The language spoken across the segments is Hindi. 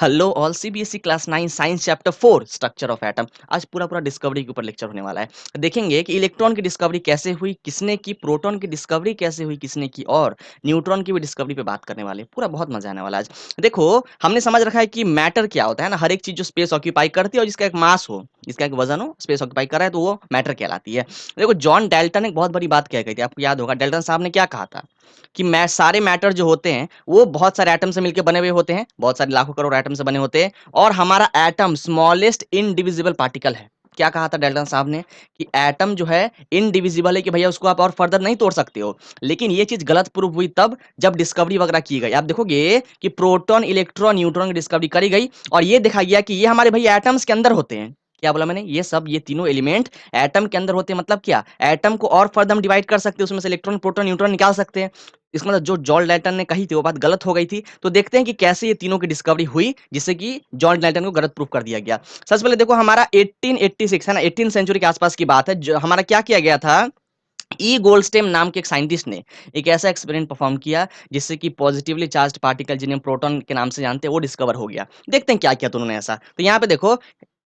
Hello all CBSE class 9 science chapter 4 structure of atom. आज पूरा डिस्कवरी के ऊपर लेक्चर होने वाला है। देखेंगे कि इलेक्ट्रॉन की डिस्कवरी कैसे हुई, किसने की, प्रोटॉन की डिस्कवरी कैसे हुई, किसने की, और न्यूट्रॉन की भी डिस्कवरी पे बात करने वाले हैं। पूरा बहुत मजा आने वाला है आज। देखो, हमने समझ रखा है कि मैटर क्या होता है ना, हर एक चीज जो स्पेस ऑक्यूपाई करती है और जिसका एक मास हो, जिसका एक वजन हो, स्पेस ऑक्यूपाई कर रहा है तो वो मैटर कहलाती है। देखो, जॉन डाल्टन एक बहुत बड़ी बात कह गई थी, आपको याद होगा। डाल्टन साहब ने क्या कहा था कि मैं सारे मैटर जो होते हैं वो बहुत सारे एटम से मिलकर बने हुए होते हैं, बहुत सारे लाखों करोड़ एटम से बने होते हैं, और हमारा एटम स्मॉलेस्ट इनडिविजिबल पार्टिकल है। क्या कहा था डाल्टन साहब ने कि एटम जो है इनडिविजिबल है, कि भैया उसको आप और फर्दर नहीं तोड़ सकते हो। लेकिन ये चीज गलत प्रूव हुई तब जब डिस्कवरी वगैरह की गई। आप देखोगे कि प्रोटॉन, इलेक्ट्रॉन, न्यूट्रॉन की डिस्कवरी करी गई और ये देखा गया कि ये हमारे भाई एटम्स के अंदर होते हैं। क्या बोला मैंने? ये तीनों एलिमेंट एटम के अंदर होते हैं। मतलब क्या, एटम को और फर्दर हम डिवाइड कर सकते हैं, उसमें से इलेक्ट्रॉन, प्रोटॉन, न्यूट्रॉन निकाल सकते हैं। इसका मतलब जो जॉन डाल्टन ने कही थी वो बात गलत हो गई थी। तो देखते हैं कि कैसे ये तीनों की डिस्कवरी हुई जिससे कि जॉन डाल्टन को गलत प्रूफ कर दिया गया। सबसे पहले देखो, हमारा 1886 है ना, 18 सेंचुरी के आसपास की बात है। जो हमारा क्या किया गया था, ई गोल्डस्टेम नाम के एक साइंटिस्ट ने एक ऐसा एक्सपेरिमेंट परफॉर्म किया जिससे कि पॉजिटिवली चार्ज्ड पार्टिकल, जिन्हें प्रोटॉन के नाम से जानते हैं, वो डिस्कवर हो गया। देखते हैं क्या किया तो उन्होंने ऐसा। तो यहाँ पे देखो,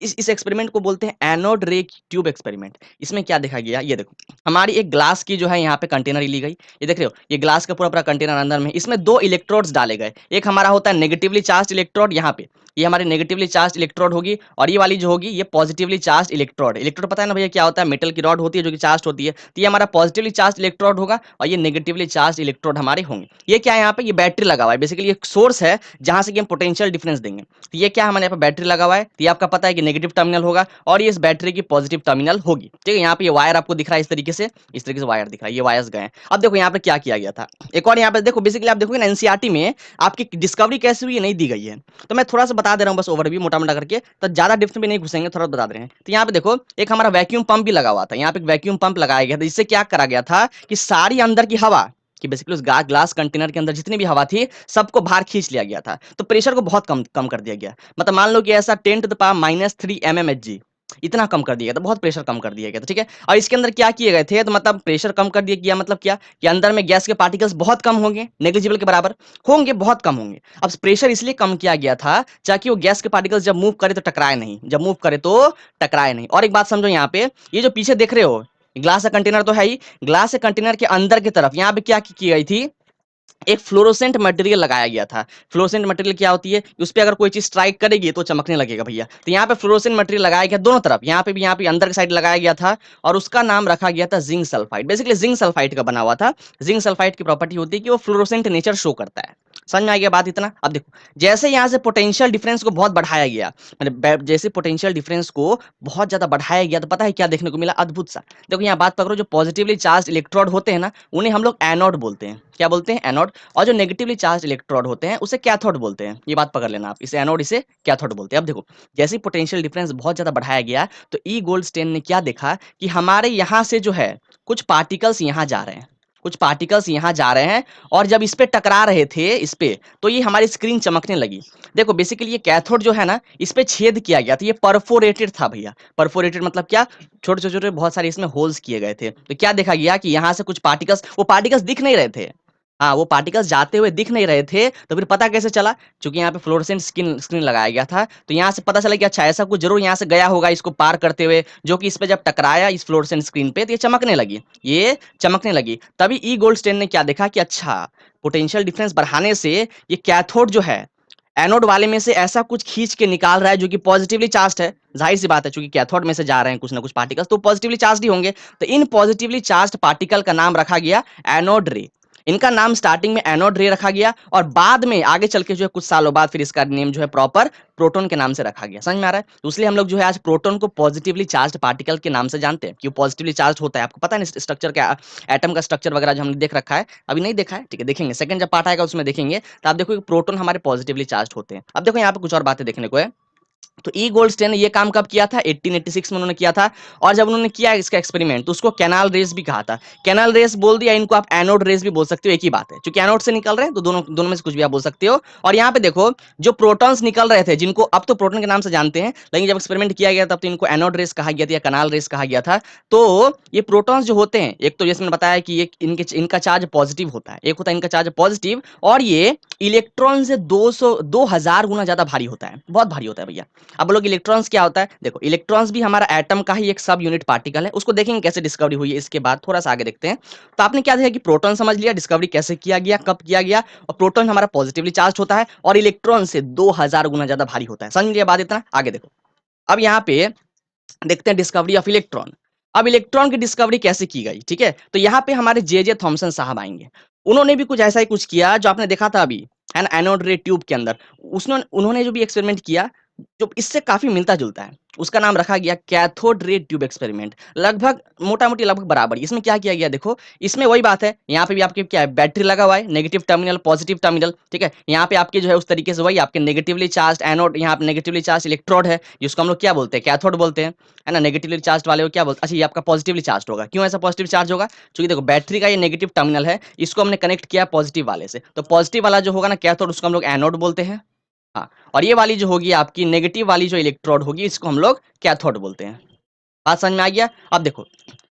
इस एक्सपेरिमेंट को बोलते हैं एनोड रे ट्यूब एक्सपेरिमेंट। इसमें क्या देखा गया, ये देखो, हमारी एक ग्लास की जो है यहाँ पे कंटेनर ली गई। ये देख रहे हो, ये ग्लास का पूरा कंटेनर अंदर में, इसमें दो इलेक्ट्रोड्स डाले गए। एक हमारा होता है नेगेटिवली चार्ज इलेक्ट्रोड, यहाँ पे ये हमारी नेगेटिवली चार्ज इलेक्ट्रोड होगी, और ये वाली जो होगी ये पॉजिटिवली चार्ज इलेक्ट्रोड। इलेक्ट्रोड पता है ना भैया क्या होता है? मेटल की रॉड होती है जो कि चार्ज होती है। तो ये हमारा पॉजिटिवली चार्ज इलेक्ट्रोड होगा और ये नेगेटिवली चार्ज इलेक्ट्रोड हमारे होंगे। ये क्या है, यहाँ पे ये बैटरी लगा हुआ है, बेसिकली एक सोर्स है जहां से कि हम पोटेंशियल डिफरेंस देंगे। तो ये क्या, हमारे यहाँ पे बैटरी लगा हुआ है, तो ये आपका पता है कि नेगेटिव टर्मिनल होगा और ये इस बैटरी की पॉजिटिव टर्मिनल होगी। ठीक है, यहाँ पे ये वायर आपको दिख रहा है इस तरीके से वायर दिख रहा है, ये वायर्स गए हैं। अब देखो यहाँ पे क्या किया गया था। एक और यहाँ पे देखो, बेसिकली आप देखोगे ना, एनसीईआरटी में आपकी डिस्कवरी कैसे हुई ये नहीं दी गई है। तो मैं थोड़ा सा बता दे रहा हूँ, बस ओवरव्यू मोटा मोटा करके, तो ज्यादा डिप्थ में नहीं घुसेंगे, थोड़ा बता दे रहे हैं। तो यहाँ पे देखो, एक हमारा वैक्यूम पंप भी लगा हुआ था। यहाँ पे एक वैक्यूम पंप लगाया गया था, जिससे क्या करा गया था कि सारी अंदर की हवा, कि बेसिकली उस ग्लास कंटेनर के अंदर जितनी भी हवा थी सबको बाहर खींच लिया गया था। तो प्रेशर को बहुत कम कम कर दिया गया। मतलब मान लो कि ऐसा 10⁻³ mmHg, इतना कम कर दिया गया था, बहुत प्रेशर कम कर दिया गया था। ठीक है, और इसके अंदर क्या किए गए थे, तो मतलब प्रेशर कम कर दिया गया, मतलब क्या कि अंदर में गैस के पार्टिकल्स बहुत कम होंगे, नेग्लिजिबल के बराबर होंगे, बहुत कम होंगे। अब प्रेशर इसलिए कम किया गया था ताकि वो गैस के पार्टिकल्स जब मूव करे तो टकराए नहीं, जब मूव करे तो टकराए नहीं। और एक बात समझो, यहाँ पे ये जो पीछे देख रहे हो, ग्लास का कंटेनर तो है ही, ग्लास के कंटेनर के अंदर की तरफ यहाँ पे क्या की गई थी, एक फ्लोरोसेंट मटेरियल लगाया गया था। फ्लोरोसेंट मटेरियल क्या होती है कि उस पे अगर कोई चीज स्ट्राइक करेगी तो चमकने लगेगा भैया। तो यहाँ पे फ्लोरोसेंट मटेरियल लगाया गया दोनों तरफ, यहाँ पे भी, यहाँ पे अंदर की साइड लगाया गया था, और उसका नाम रखा गया था zinc sulphide. Basically zinc sulphide का बना हुआ था। जिंक सल्फाइड की प्रॉपर्टी होती है कि वो फ्लोरोसेंट नेचर शो करता है। समझ में आ गया बात इतना? अब देखो, जैसे यहाँ से पोटेंशियल डिफरेंस को बहुत बढ़ाया गया, मतलब जैसे पोटेंशियल डिफरेंस को बहुत ज्यादा बढ़ाया गया, तो पता है क्या देखने को मिला? अद्भुत सा। देखो यहाँ बात पकड़ो, जो पॉजिटिवली चार्ज इलेक्ट्रोड होते हैं ना, उन्हें हम लोग एनोड बोलते हैं। क्या बोलते हैं? एनोड। और जो नेगेटिवली चार्ज इलेक्ट्रोड होते हैं उसे कैथोड बोलते हैं। ये बात पकड़ लेना आप, इसे एनोड, इसे कैथोड बोलते हैं। अब देखो, जैसे ही पोटेंशियल डिफरेंस बहुत ज्यादा बढ़ाया गया, तो ई गोल्डस्टेन ने क्या देखा कि हमारे यहाँ से जो है कुछ पार्टिकल्स यहाँ जा रहे हैं, कुछ पार्टिकल्स यहाँ जा रहे हैं, और जब इस पे टकरा रहे थे, इस पे, तो ये हमारी स्क्रीन चमकने लगी। देखो बेसिकली ये कैथोड जो है ना, इस पे छेद किया गया था, ये परफोरेटेड था भैया। परफोरेटेड मतलब क्या? छोटे छोटे बहुत सारे इसमें होल्स किए गए थे। तो क्या देखा गया कि यहाँ से कुछ पार्टिकल्स, वो पार्टिकल्स दिख नहीं रहे थे। हाँ, वो पार्टिकल्स जाते हुए दिख नहीं रहे थे। तो फिर पता कैसे चला? क्योंकि यहाँ पे फ्लोरोसेंट स्क्रीन लगाया गया था, तो यहाँ से पता चला कि अच्छा, ऐसा कुछ जरूर यहाँ से गया होगा इसको पार करते हुए, जो कि इस पे जब टकराया इस फ्लोरोसेंट स्क्रीन पे, तो ये चमकने लगी, ये चमकने लगी। तभी ई गोल्डस्टेन ने क्या देखा कि अच्छा, पोटेंशियल डिफरेंस बढ़ाने से ये कैथोड जो है एनोड वाले में से ऐसा कुछ खींच के निकाल रहा है जो कि पॉजिटिवली चार्ज है। जाहिर सी बात है, चूंकि कैथोड में से जा रहे हैं कुछ ना कुछ पार्टिकल्स, तो पॉजिटिवली चार्ज ही होंगे। तो इन पॉजिटिवली चार्ज पार्टिकल का नाम रखा गया एनोड रे। इनका नाम स्टार्टिंग में एनोड रे रखा गया, और बाद में आगे चल के जो है कुछ सालों बाद फिर इसका नेम जो है प्रॉपर प्रोटॉन के नाम से रखा गया। समझ में आ रहा है? तो इसलिए हम लोग जो है आज प्रोटॉन को पॉजिटिवली चार्ज पार्टिकल के नाम से जानते हैं, क्यों पॉजिटिवली चार्ज होता है। आपको पता है स्ट्रक्चर क्या, एटम का स्ट्रक्चर वगैरह जो हमने देख रखा है, अभी नहीं देखा है, ठीक है, देखेंगे सेकंड जब पार्ट आएगा उसमें देखेंगे। तो आप देखो प्रोटॉन हमारे पॉजिटिवली चार्ज होते हैं। अब देखो यहाँ पे कुछ और बातें देखने को है। तो ई गोल्डस्टेन ने ये काम कब किया था? 1886 में उन्होंने किया था। और जब उन्होंने किया इसका एक्सपेरिमेंट तो उसको कैनाल रेस भी कहा था। कैनाल रेस बोल दिया, इनको आप एनोड रेस भी बोल सकते हो, एक ही बात है। क्योंकि एनोड से निकल रहे हैं तो दोनों दोनों में से कुछ भी आप बोल सकते हो। और यहाँ पे देखो जो प्रोटॉन्स निकल रहे थे, जिनको अब तो प्रोटॉन के नाम से जानते हैं, लेकिन जब एक्सपेरिमेंट किया गया तब तो इनको एनोड रेस कहा गया था या कैनाल रेस कहा गया था। तो ये प्रोटॉन्स जो होते हैं, एक तो जैसे मैंने बताया कि इनका चार्ज पॉजिटिव होता है, एक होता है इनका चार्ज पॉजिटिव, और ये इलेक्ट्रॉन से 2000 गुना ज्यादा भारी होता है, बहुत भारी होता है भैया। अब लोग इलेक्ट्रॉन्स क्या होता है? देखो इलेक्ट्रॉन्स भी हमारा एटम का ही एक सब यूनिट पार्टिकल है, उसको देखेंगे कैसे डिस्कवरी हुई है इसके बाद, थोड़ा सा आगे देखते हैं। तो आपने क्या देखा कि प्रोटॉन समझ लिया, डिस्कवरी कैसे किया गया, कब किया गया, और प्रोटॉन हमारा पॉजिटिवली चार्ज होता है और इलेक्ट्रॉन से 2000 गुना ज्यादा भारी होता है। समझ लिया बात इतना? आगे देखो, अब यहाँ पे देखते हैं डिस्कवरी ऑफ इलेक्ट्रॉन। अब इलेक्ट्रॉन की डिस्कवरी कैसे की गई, ठीक है? तो यहाँ पे हमारे जे जे थॉमसन साहब आएंगे। उन्होंने भी कुछ ऐसा ही कुछ किया जो आपने देखा था अभी, है ना, एनोड रे ट्यूब के अंदर। उसने उन्होंने जो भी एक्सपेरिमेंट किया जो इससे काफी मिलता जुलता है, उसका नाम रखा गया कैथोड रे ट्यूब एक्सपेरिमेंट। लगभग मोटा मोटी लगभग बराबर। इसमें क्या किया गया देखो, इसमें वही बात है, यहाँ पे भी आपके क्या है, बैटरी लगा हुआ है, नेगेटिव टर्मिनल पॉजिटिव टर्मिनल, ठीक है। यहाँ पे आपके जो है उस तरीके से वही आपके नेगेटिवली चार्ज एनोड, यहाँ पे नेगेटिवली चार्ज इलेक्ट्रोड है, जिसको हम लोग क्या बोलते हैं, कैथोड बोलते हैं, है ना। नेगेटिवली चार्ज वाले को क्या बोलते हैं? अच्छा, ये आपका पॉजिटिवली चार्ज होगा। क्यों ऐसा पॉजिटिव चार्ज होगा? क्योंकि देखो बैटरी का ये नेगेटिव टर्मिनल है, इसको हमने कनेक्ट किया पॉजिटिव वाले से, तो पॉजिटिव वाला जो होगा ना कैथोड, उसको हम लोग एनोड बोलते हैं। हाँ, और ये वाली जो होगी आपकी नेगेटिव वाली जो इलेक्ट्रोड होगी, इसको हम लोग कैथोड बोलते हैं। बात समझ में आ गया? अब देखो,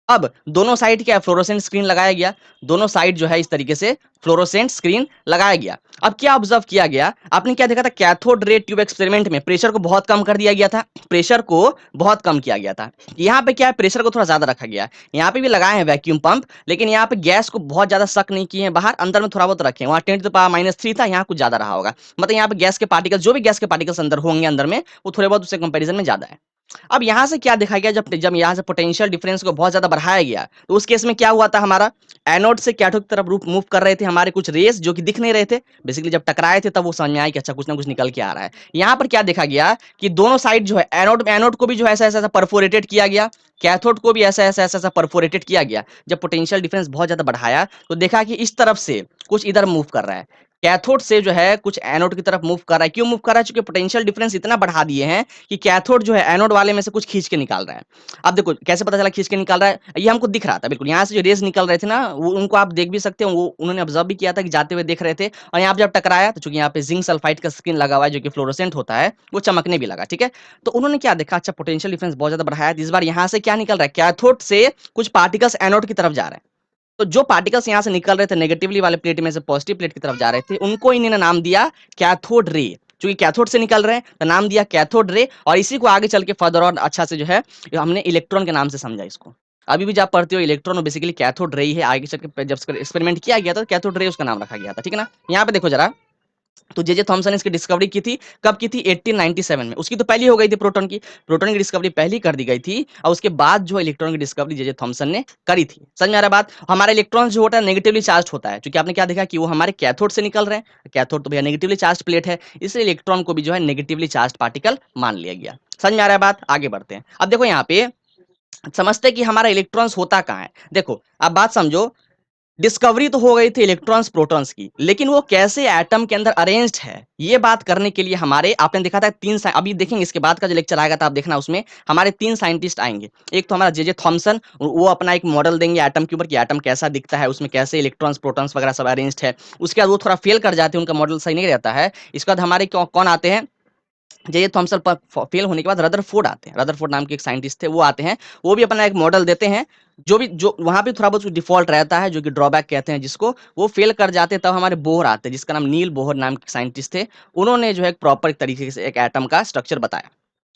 अब दोनों साइड क्या है, फ्लोरोसेंट स्क्रीन लगाया गया। दोनों साइड जो है इस तरीके से फ्लोरोसेंट स्क्रीन लगाया गया। अब क्या ऑब्जर्व किया गया, आपने क्या देखा था, कैथोड रे ट्यूब एक्सपेरिमेंट में प्रेशर को बहुत कम कर दिया गया था, प्रेशर को बहुत कम किया गया था। यहाँ पे क्या है, प्रेशर को थोड़ा ज्यादा रखा गया। यहाँ पे भी लगाए हैं वैक्यूम पंप, लेकिन यहाँ पे गैस को बहुत ज्यादा सक नहीं किए हैं बाहर, अंदर में थोड़ा बहुत रखे। वहाँ 10⁻³ था, यहाँ कुछ ज्यादा रहा होगा। मतलब यहाँ पे गैस के पार्टिकल, जो भी गैस के पार्टिकल्स अंदर होंगे अंदर में, वो थोड़े बहुत उससे कंपेरिजन में ज्यादा है। अब यहां से क्या देखा गया, जब जब यहां से पोटेंशियल डिफरेंस को बहुत ज्यादा बढ़ाया गया, तो उस केस में क्या हुआ था, हमारा एनोड से कैथोड की तरफ मूव कर रहे थे हमारे कुछ रेस जो कि दिख नहीं रहे थे। बेसिकली जब टकराए थे तब वो समझ में आया कि अच्छा कुछ ना कुछ निकल के आ रहा है। यहाँ पर क्या देखा गया कि दोनों साइड जो है एनोड एनोड को भी जो है ऐसा ऐसा परफोरेटेड किया गया, कैथोड को भी ऐसा ऐसा ऐसा ऐसा परफोरेटेड किया गया। जब पोटेंशियल डिफरेंस बहुत ज्यादा बढ़ाया तो देखा कि इस तरफ से कुछ इधर मूव कर रहा है, कैथोड से जो है कुछ एनोड की तरफ मूव कर रहा है। क्यों मूव कर रहा है? क्योंकि पोटेंशियल डिफरेंस इतना बढ़ा दिए हैं कि कैथोड जो है एनोड वाले में से कुछ खींच के निकाल रहा है। अब देखो कैसे पता चला खींच के निकाल रहा है, ये हमको दिख रहा था बिल्कुल। यहाँ से जो रेज निकल रहे थे ना, वो उनको आप देख भी सकते हो, वो उन्होंने ऑब्जर्व भी किया था कि जाते हुए देख रहे थे। और यहाँ पे जब टकराया तो चूंकि यहाँ पे जिंक सल्फाइड का स्क्रीन लगा हुआ है जो कि फ्लोरोसेंट होता है, वो चमकने भी लगा, ठीक है। तो उन्होंने क्या देखा, अच्छा पोटेंशियल डिफरेंस बहुत ज्यादा बढ़ाया, इस बार यहाँ से क्या निकल रहा है, कैथोड से कुछ पार्टिकल्स एनोड की तरफ जा रहे हैं। तो जो पार्टिकल्स यहाँ से निकल रहे थे नेगेटिवली वाले प्लेट में से पॉजिटिव प्लेट की तरफ जा रहे थे, उनको इन्होंने नाम दिया कैथोड रे। क्योंकि कैथोड से निकल रहे हैं तो नाम दिया कैथोड रे। और इसी को आगे चल के फर्दर और अच्छा से जो है हमने इलेक्ट्रॉन के नाम से समझा इसको। अभी भी जब पढ़ते हो इलेक्ट्रॉन बेसिकली कैथोड रे ही है। आगे चल के जब एक्सपेरिमेंट किया गया था तो कैथोड रे उसका नाम रखा गया था, ठीक है ना। यहाँ पे देखो जरा, तो जे जे थॉमसन ने इसकी डिस्कवरी की थी, कब की थी, 1897 में। उसकी तो पहली हो गई थी, प्रोटॉन की, प्रोटॉन की डिस्कवरी पहली कर दी गई थी। और उसके बाद जो इलेक्ट्रॉन की डिस्कवरी जे जे थॉमसन ने करी थी। समझ में आ रहा है बात? हमारा इलेक्ट्रॉन जो होता है नेगेटिवली चार्ज होता है, क्योंकि आपने क्या देखा कि वो हमारे कैथोड से निकल रहे हैं। कैथोड तो भैया नेगेटिवली चार्ज प्लेट है, इसलिए इलेक्ट्रॉन को भी जो है नेगेटिवली चार्ज पार्टिकल मान लिया गया। समझ में आ रहा है बात? आगे बढ़ते हैं। अब देखो यहाँ पे समझते हैं कि हमारा इलेक्ट्रॉन्स होता कहाँ है। देखो अब बात समझो, डिस्कवरी तो हो गई थी इलेक्ट्रॉन्स प्रोटॉन्स की, लेकिन वो कैसे एटम के अंदर अरेंज्ड है, ये बात करने के लिए हमारे आपने देखा था अभी देखेंगे इसके बाद का जो लेक्चर आएगा था आप देखना, उसमें हमारे 3 साइंटिस्ट आएंगे। एक तो हमारा जे जे थॉमसन, वो अपना एक मॉडल देंगे एटम के ऊपर कि एटम कैसा दिखता है, उसमें कैसे इलेक्ट्रॉन्स प्रोटॉन्स वगैरह सब अरेंज्ड है। उसके बाद वो थोड़ा फेल कर जाते हैं, उनका मॉडल सही नहीं रहता है। इसके बाद हमारे कौन आते हैं, जे थॉमसन पर फेल होने के बाद रदरफोर्ड आते हैं। रदरफोर्ड नाम के एक साइंटिस्ट थे, वो आते हैं। वो भी अपना एक मॉडल देते हैं, जो वहां पे थोड़ा बहुत डिफॉल्ट रहता है, जो कि ड्रॉबैक कहते हैं जिसको। वो फेल कर जाते हैं, तब हमारे बोहर आते हैं, जिसका नाम नील बोहर नाम के साइंटिस्ट थे। उन्होंने जो है एक प्रॉपर तरीके से एक एटम का स्ट्रक्चर बताया।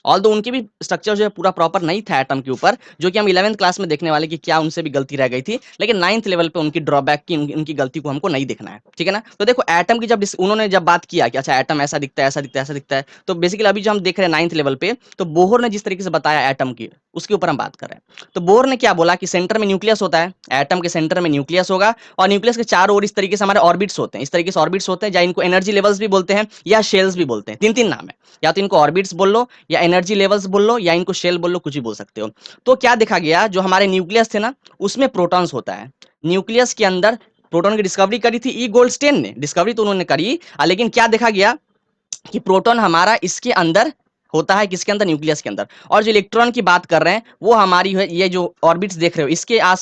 ऑल दो उनकी भी स्ट्रक्चर जो है पूरा प्रॉपर नहीं था एटम के ऊपर, जो कि हम 11th क्लास में देखने वाले कि क्या उनसे भी गलती रह गई थी। लेकिन 9th लेवल पे उनकी ड्रॉबैक की उनकी गलती को हमको नहीं देखना है, ठीक है ना। तो देखो एटम की जब उन्होंने जब बात किया कि अच्छा एटम ऐसा दिखता है ऐसा दिखता है ऐसा दिखता है, तो बेसिकली अभी जो हम देख रहे हैं 9th लेवल पे, तो बोहर ने जिस तरीके से बताया एटम की, उसके ऊपर हम बात कर रहे हैं। तो बोहर ने क्या बोला कि सेंटर में न्यूक्लियस होता है, एटम के सेंटर में न्यूक्लियस होगा, और न्यूक्लियस के चारों ओर इस तरीके से हमारे ऑर्बिट्स होते हैं, इस तरीके से ऑर्बिट्स होते हैं, या इनको एनर्जी लेवल्स भी बोलते हैं या शेल्स भी बोलते हैं। 3 नाम है, या तो इनको ऑर्बिट्स बोल लो, या एनर्जी लेवल्स बोल लो, या इनको शेल बोल लो, कुछ भी बोल सकते हो। तो क्या देखा गया, जो हमारे न्यूक्लियस थे ना, उसमें प्रोटॉन्स होता है। न्यूक्लियस के अंदर प्रोटॉन की डिस्कवरी करी थी ई गोल्डस्टेन ने, डिस्कवरी तो उन्होंने करी, लेकिन क्या देखा गया कि प्रोटॉन हमारा इसके अंदर होता है किसके अंदर, न्यूक्लियस के अंदर। और जो इलेक्ट्रॉन की बात कर रहे हैं वो हमारी है, ये जो ऑर्बिट्स देख रहे हो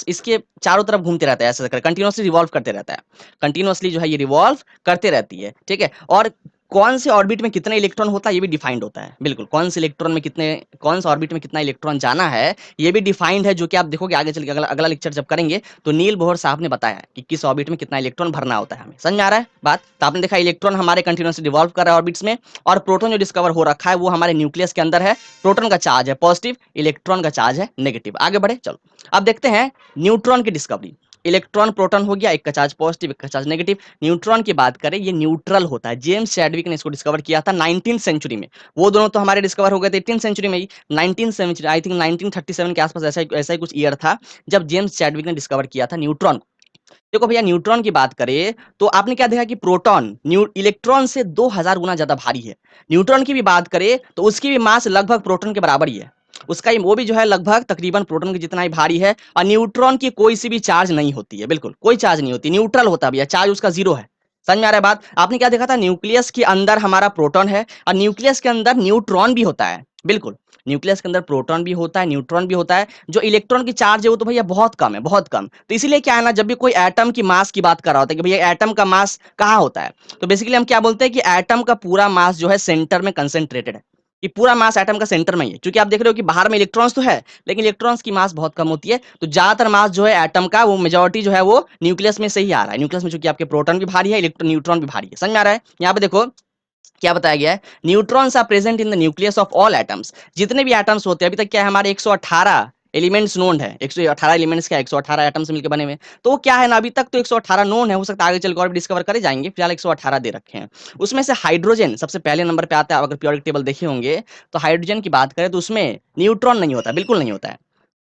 इसके चारों तरफ घूमते रहता है, ऐसे कंटिन्यूअसली रिवॉल्व करते रहता है, कंटिन्यूअसली जो है ये रिवॉल्व करते रहती है, ठीक है। और कौन से ऑर्बिट में कितने इलेक्ट्रॉन होता है ये भी डिफाइंड होता है, बिल्कुल कौन से इलेक्ट्रॉन में कितने, कौन सा ऑर्बिट में कितना इलेक्ट्रॉन जाना है ये भी डिफाइंड है, जो कि आप देखोगे आगे चल के अगला अगला लेक्चर जब करेंगे तो नील बोहर साहब ने बताया है कि किस ऑर्बिट में कितना इलेक्ट्रॉन भरना होता है हमें। समझ में आ रहा है बात? तो आपने देखा इलेक्ट्रॉन हमारे कंटिन्यूअसली रिवॉल्व कर रहा है ऑर्बिट्स में, और प्रोटॉन जो डिस्कवर हो रखा है वो हमारे न्यूक्लियस के अंदर है। प्रोटॉन का चार्ज है पॉजिटिव, इलेक्ट्रॉन का चार्ज है नेगेटिव। आगे बढ़े चलो, अब देखते हैं न्यूट्रॉन की डिस्कवरी। इलेक्ट्रॉन प्रोटॉन हो गया, एक का चार्ज पॉजिटिव एक का चार्ज नेगेटिव। न्यूट्रॉन की बात करें ये न्यूट्रल होता है। जेम्स चैडविक ने इसको डिस्कवर किया था 19th सेंचुरी में। वो दोनों तो हमारे डिस्कवर हो गए थे 18th सेंचुरी में ही। 19th सेंचुरी आई थिंक 1937 के आसपास ऐसा ही कुछ ईयर था जब जेम्स चैडविक ने डिस्कवर किया था न्यूट्रॉन। देखो भैया न्यूट्रॉन की बात करें तो आपने क्या देखा कि प्रोटॉन इलेक्ट्रॉन से 2000 गुना ज्यादा भारी है। न्यूट्रॉन की भी बात करें तो उसकी भी मास लगभग प्रोटॉन के बराबर ही है। उसका ही वो भी जो है लगभग तकरीबन प्रोटॉन के जितना ही भारी है। और न्यूट्रॉन की कोई सी भी चार्ज नहीं होती है, बिल्कुल कोई चार्ज नहीं होती, न्यूट्रल होता है भैया, चार्ज उसका जीरो है। समझ में आ रहा है बात? आपने क्या देखा था, न्यूक्लियस के अंदर हमारा प्रोटॉन है और न्यूक्लियस के अंदर न्यूट्रॉन भी होता है, बिल्कुल। न्यूक्लियस के अंदर प्रोटॉन भी होता है, न्यूट्रॉन भी होता है। जो इलेक्ट्रॉन की चार्ज है वो तो भैया बहुत कम है, बहुत कम। तो इसीलिए क्या है ना, जब भी कोई एटम की मास की बात कर रहा होता है कि भैया एटम का मास कहाँ होता है, तो बेसिकली हम क्या बोलते हैं कि एटम का पूरा मास जो है सेंटर में कंसेंट्रेटेड है, कि पूरा मास एटम का सेंटर में ही है। क्योंकि आप देख रहे हो कि बाहर में इलेक्ट्रॉन्स तो है लेकिन इलेक्ट्रॉन्स की मास बहुत कम होती है, तो ज्यादातर मास जो है एटम का वो मेजॉरिटी जो है वो न्यूक्लियस में से ही आ रहा है। न्यूक्लियस में चूंकि आपके प्रोटॉन भी भारी है, इलेक्ट्रॉन न्यूट्रॉन भी भारी है। समझ में आ रहा है? यहाँ पे देखो क्या बताया गया है, neutrons are present in the nucleus of all atoms. जितने भी एटम्स होते हैं, अभी तक क्या है हमारे 118 एलिमेंट्स नोन है। 118 एलिमेंट्स क्या 118 एटम से मिलकर बने हुए हैं। तो वो क्या है ना, अभी तक तो 118 नोन है, हो सकता है आगे चलकर और भी डिस्कवर करे जाएंगे, फिलहाल 118 दे रखे हैं। उसमें से हाइड्रोजन सबसे पहले नंबर पे आता है। अगर पीरियोडिक टेबल देखे होंगे तो हाइड्रोजन की बात करें तो उसमें न्यूट्रॉन नहीं होता, बिल्कुल नहीं होता है।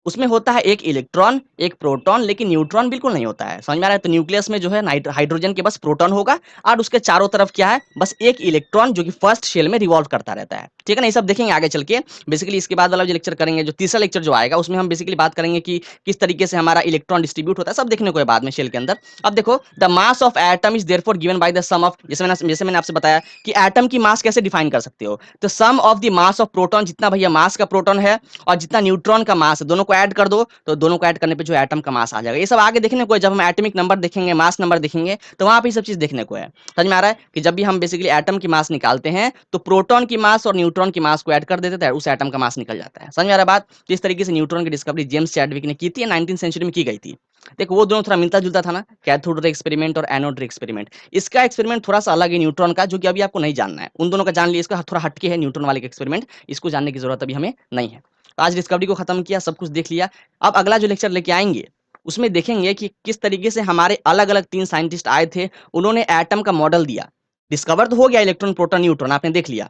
उसमें होता है एक इलेक्ट्रॉन एक प्रोटॉन, लेकिन न्यूट्रॉन बिल्कुल नहीं होता है। समझ में आ रहा है? तो न्यूक्लियस में जो है हाइड्रोजन के बस प्रोटॉन होगा और उसके चारों तरफ क्या है, बस एक इलेक्ट्रॉन जो कि फर्स्ट शेल में रिवॉल्व करता रहता है। ठीक है ना? ये सब देखेंगे आगे चल के। बेसिकली इसके बाद वाला जो लेक्चर करेंगे, जो तीसरा लेक्चर जो आएगा उसमें हम बेसिकली बात करेंगे कि किस तरीके से हमारा इलेक्ट्रॉन डिस्ट्रीब्यूट होता है, सब देखने को है बाद में शेल के अंदर। अब देखो, the mass of atom is therefore given by the sum of, जैसे मैंने आपसे बताया कि एटम की मास कैसे डिफाइन कर सकते हो, तो sum of the mass of proton, जितना भैया मास का प्रोटॉन है और जितना न्यूट्रॉन का मास है, दोनों को ऐड कर दो तो दोनों को ऐड करने पे जो एटम का मास आ जाएगा। ये सब आगे देखने को है, जब हम एटॉमिक नंबर देखेंगे, मास नंबर देखेंगे, तो वहां पे ये सब चीज देखने को है। समझ में आ रहा है कि जब भी हम बेसिकली एटम की मास निकालते हैं तो प्रोटॉन की मास और न्यूट्रॉन की मास को ऐड कर देते हैं, उस एटम का मास निकल जाता है। समझ में आ रहा है बात? तो इस तरीके से न्यूट्रॉन की डिस्कवरी जेम्स चैडविक ने की थी, 19th सेंचुरी में की गई थी। देखो वो दोनों थोड़ा मिलता जुलता था ना, कैथोड रे एक्सपेरिमेंट और एनोड रे एक्सपेरिमेंट। इसका एक्सपेरिमेंट थोड़ा सा अलग है न्यूट्रॉन का, जो कि अभी आपको नहीं जानना है। उन दोनों का जान लिया, इसका थोड़ा हटके है न्यूट्रॉन वाले का एक्सपेरिमेंट, इसको जानने की जरूरत अभी हमें नहीं है। तो आज डिस्कवरी को खत्म किया, सब कुछ देख लिया। अब अगला जो लेक्चर लेके आएंगे उसमें देखेंगे कि किस तरीके से हमारे अलग अलग 3 साइंटिस्ट आए थे, उन्होंने एटम का मॉडल दिया। डिस्कवर तो हो गया इलेक्ट्रॉन प्रोटॉन न्यूट्रॉन, आपने देख लिया।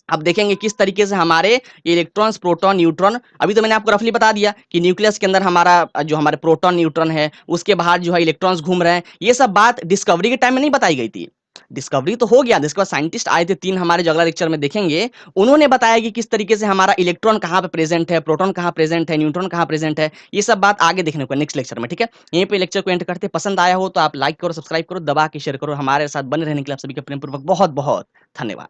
अब देखेंगे किस तरीके से हमारे इलेक्ट्रॉन्स प्रोटॉन न्यूट्रॉन, अभी तो मैंने आपको रफली बता दिया कि न्यूक्लियस के अंदर हमारा जो हमारे प्रोटॉन न्यूट्रॉन है, उसके बाहर जो है इलेक्ट्रॉन्स घूम रहे हैं। ये सब बात डिस्कवरी के टाइम में नहीं बताई गई थी। डिस्कवरी तो हो गया, जिसके बाद साइंटिस्ट आए थे 3 हमारे, जो अगला लेक्चर में देखेंगे, उन्होंने बताया कि किस तरीके से हमारा इलेक्ट्रॉन कहाँ पे प्रेजेंट है, प्रोटॉन कहाँ प्रेजेंट है, न्यूट्रॉन कहाँ प्रेजेंट है। ये सब बात आगे देखने को है नेक्स्ट लेक्चर में। ठीक है, यहीं पे लेक्चर को एंड करते। पसंद आया हो तो आप लाइक करो, सब्सक्राइब करो, दबा के शेयर करो। हमारे साथ बने रहने के लिए आप सभी का प्रेम पूर्वक बहुत बहुत धन्यवाद।